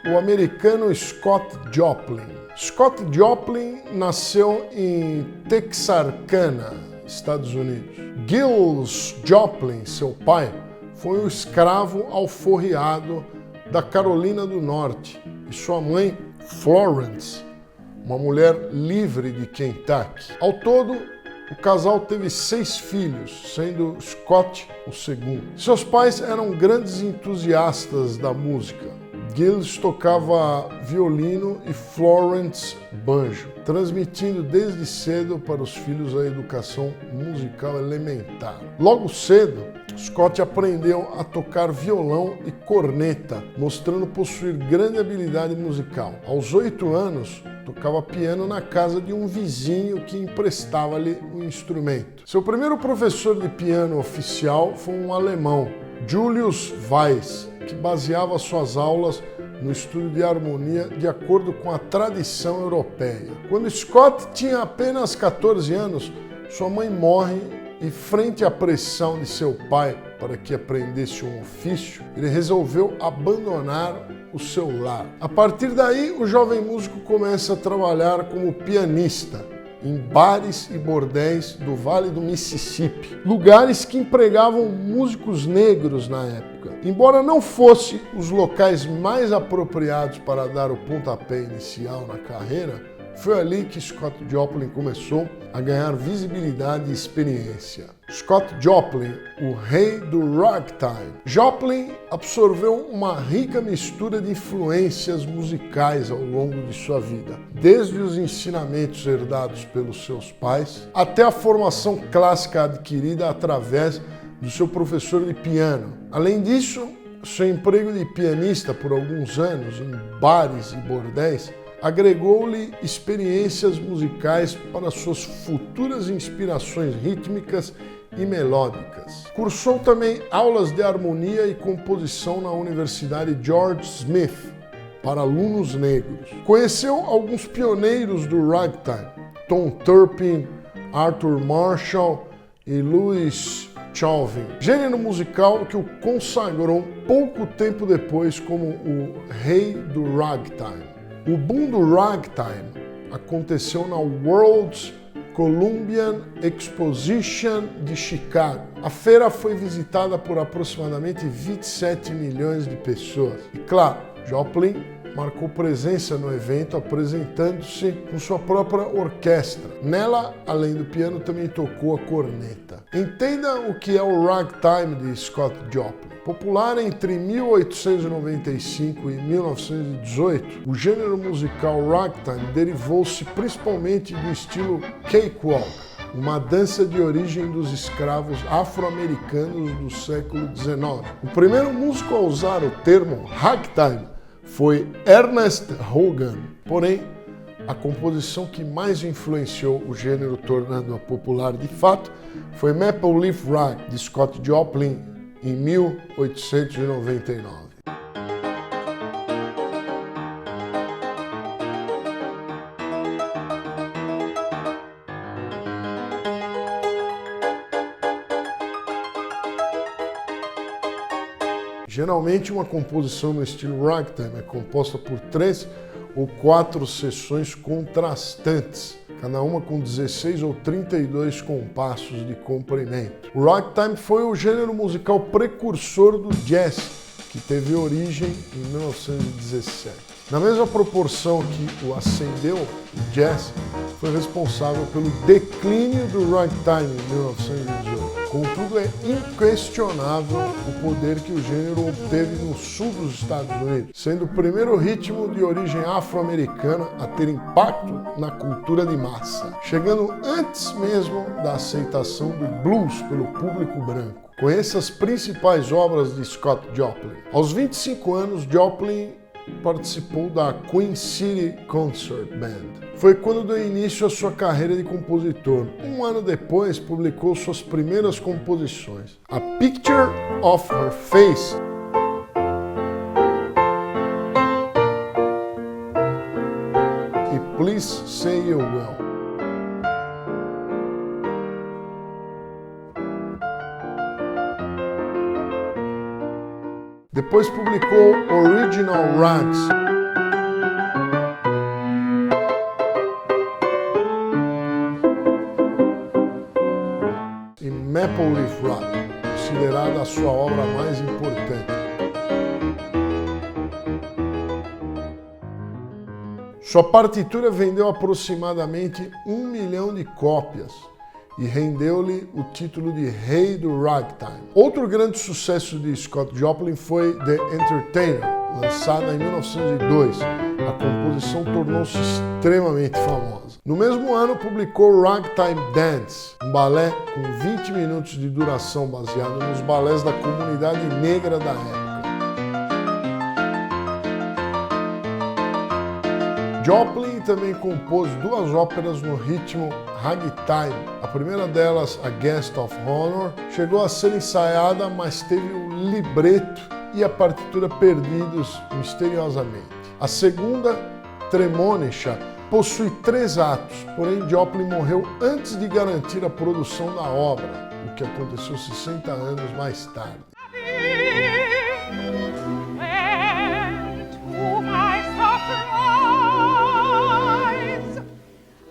o americano Scott Joplin. Scott Joplin nasceu em Texarkana, Estados Unidos. Giles Joplin, seu pai, foi um escravo alforriado da Carolina do Norte e sua mãe, Florence, uma mulher livre de Kentucky. Ao todo, o casal teve 6 filhos, sendo Scott o segundo. Seus pais eram grandes entusiastas da música. Giles tocava violino e Florence banjo, transmitindo desde cedo para os filhos a educação musical elementar. Logo cedo, Scott aprendeu a tocar violão e corneta, mostrando possuir grande habilidade musical. Aos 8 anos, tocava piano na casa de um vizinho que emprestava-lhe o instrumento. Seu primeiro professor de piano oficial foi um alemão, Julius Weiss, que baseava suas aulas no estudo de harmonia de acordo com a tradição europeia. Quando Scott tinha apenas 14 anos, sua mãe morre e, frente à pressão de seu pai para que aprendesse um ofício, ele resolveu abandonar o seu lar. A partir daí, o jovem músico começa a trabalhar como pianista em bares e bordéis do Vale do Mississippi, lugares que empregavam músicos negros na época. Embora não fossem os locais mais apropriados para dar o pontapé inicial na carreira, foi ali que Scott Joplin começou a ganhar visibilidade e experiência. Scott Joplin, o rei do ragtime. Joplin absorveu uma rica mistura de influências musicais ao longo de sua vida, desde os ensinamentos herdados pelos seus pais até a formação clássica adquirida através do seu professor de piano. Além disso, seu emprego de pianista por alguns anos em bares e bordéis agregou-lhe experiências musicais para suas futuras inspirações rítmicas e melódicas. Cursou também aulas de harmonia e composição na Universidade George Smith para alunos negros. Conheceu alguns pioneiros do ragtime, Tom Turpin, Arthur Marshall e Louis Chauvin, gênero musical que o consagrou pouco tempo depois como o rei do ragtime. O boom do ragtime aconteceu na World's Columbian Exposition de Chicago. A feira foi visitada por aproximadamente 27 milhões de pessoas. E claro, Joplin marcou presença no evento apresentando-se com sua própria orquestra. Nela, além do piano, também tocou a corneta. Entenda o que é o ragtime de Scott Joplin. Popular entre 1895 e 1918, o gênero musical ragtime derivou-se principalmente do estilo cakewalk, uma dança de origem dos escravos afro-americanos do século XIX. O primeiro músico a usar o termo ragtime foi Ernest Hogan. Porém, a composição que mais influenciou o gênero, tornando-a popular de fato, foi Maple Leaf Rag, de Scott Joplin, em 1899. Geralmente, uma composição no estilo ragtime é composta por 3 ou 4 seções contrastantes, cada uma com 16 ou 32 compassos de comprimento. O ragtime foi o gênero musical precursor do jazz, que teve origem em 1917. Na mesma proporção que o ascendeu, o jazz foi responsável pelo declínio do ragtime em 1918. Contudo, é inquestionável o poder que o gênero obteve no sul dos Estados Unidos, sendo o primeiro ritmo de origem afro-americana a ter impacto na cultura de massa, chegando antes mesmo da aceitação do blues pelo público branco. Conheça as principais obras de Scott Joplin. Aos 25 anos, Joplin participou da Queen City Concert Band. Foi quando deu início à sua carreira de compositor. Um ano depois, publicou suas primeiras composições, A Picture of Her Face e Please Say You Will. Depois publicou Original Rags Maple Leaf Rag, considerada a sua obra mais importante. Sua partitura vendeu aproximadamente 1 milhão de cópias e rendeu-lhe o título de Rei do Ragtime. Outro grande sucesso de Scott Joplin foi The Entertainer, lançada em 1902. A composição tornou-se extremamente famosa. No mesmo ano, publicou Ragtime Dance, um balé com 20 minutos de duração baseado nos balés da comunidade negra da época. Joplin também compôs 2 óperas no ritmo ragtime. A primeira delas, A Guest of Honor, chegou a ser ensaiada, mas teve o libreto e a partitura perdidos misteriosamente. A segunda, Tremonisha, possui 3 atos, porém Joplin morreu antes de garantir a produção da obra, o que aconteceu 60 anos mais tarde.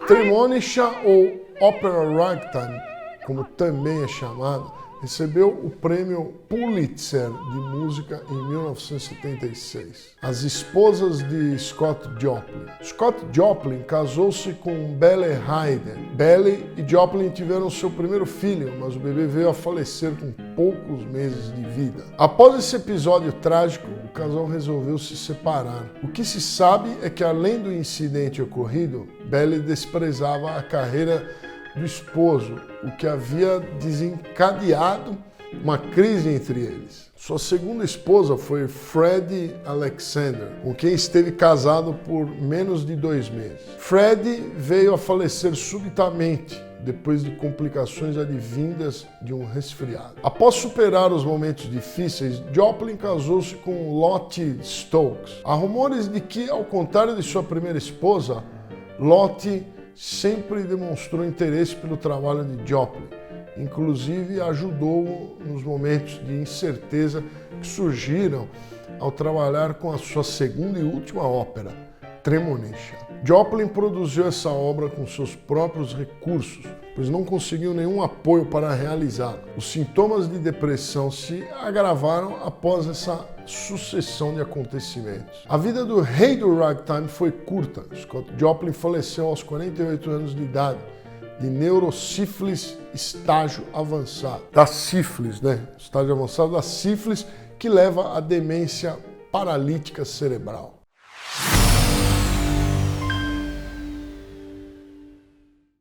Tremonisha, ou Opera Ragtime, como também é chamado, recebeu o prêmio Pulitzer de música em 1976. As esposas de Scott Joplin. Scott Joplin casou-se com Belle Haydon. Belle e Joplin tiveram seu primeiro filho, mas o bebê veio a falecer com poucos meses de vida. Após esse episódio trágico, o casal resolveu se separar. O que se sabe é que, além do incidente ocorrido, Belle desprezava a carreira do esposo, o que havia desencadeado uma crise entre eles. Sua segunda esposa foi Freddie Alexander, com quem esteve casado por menos de 2 meses. Freddie veio a falecer subitamente, depois de complicações advindas de um resfriado. Após superar os momentos difíceis, Joplin casou-se com Lottie Stokes. Há rumores de que, ao contrário de sua primeira esposa, Lottie sempre demonstrou interesse pelo trabalho de Joplin, inclusive ajudou-o nos momentos de incerteza que surgiram ao trabalhar com a sua segunda e última ópera, Tremonisha. Joplin produziu essa obra com seus próprios recursos, pois não conseguiu nenhum apoio para realizá-la. Os sintomas de depressão se agravaram após essa sucessão de acontecimentos. A vida do rei do ragtime foi curta. Scott Joplin faleceu aos 48 anos de idade, de neurosífilis estágio avançado. Da sífilis, né? Estágio avançado da sífilis, que leva à demência paralítica cerebral.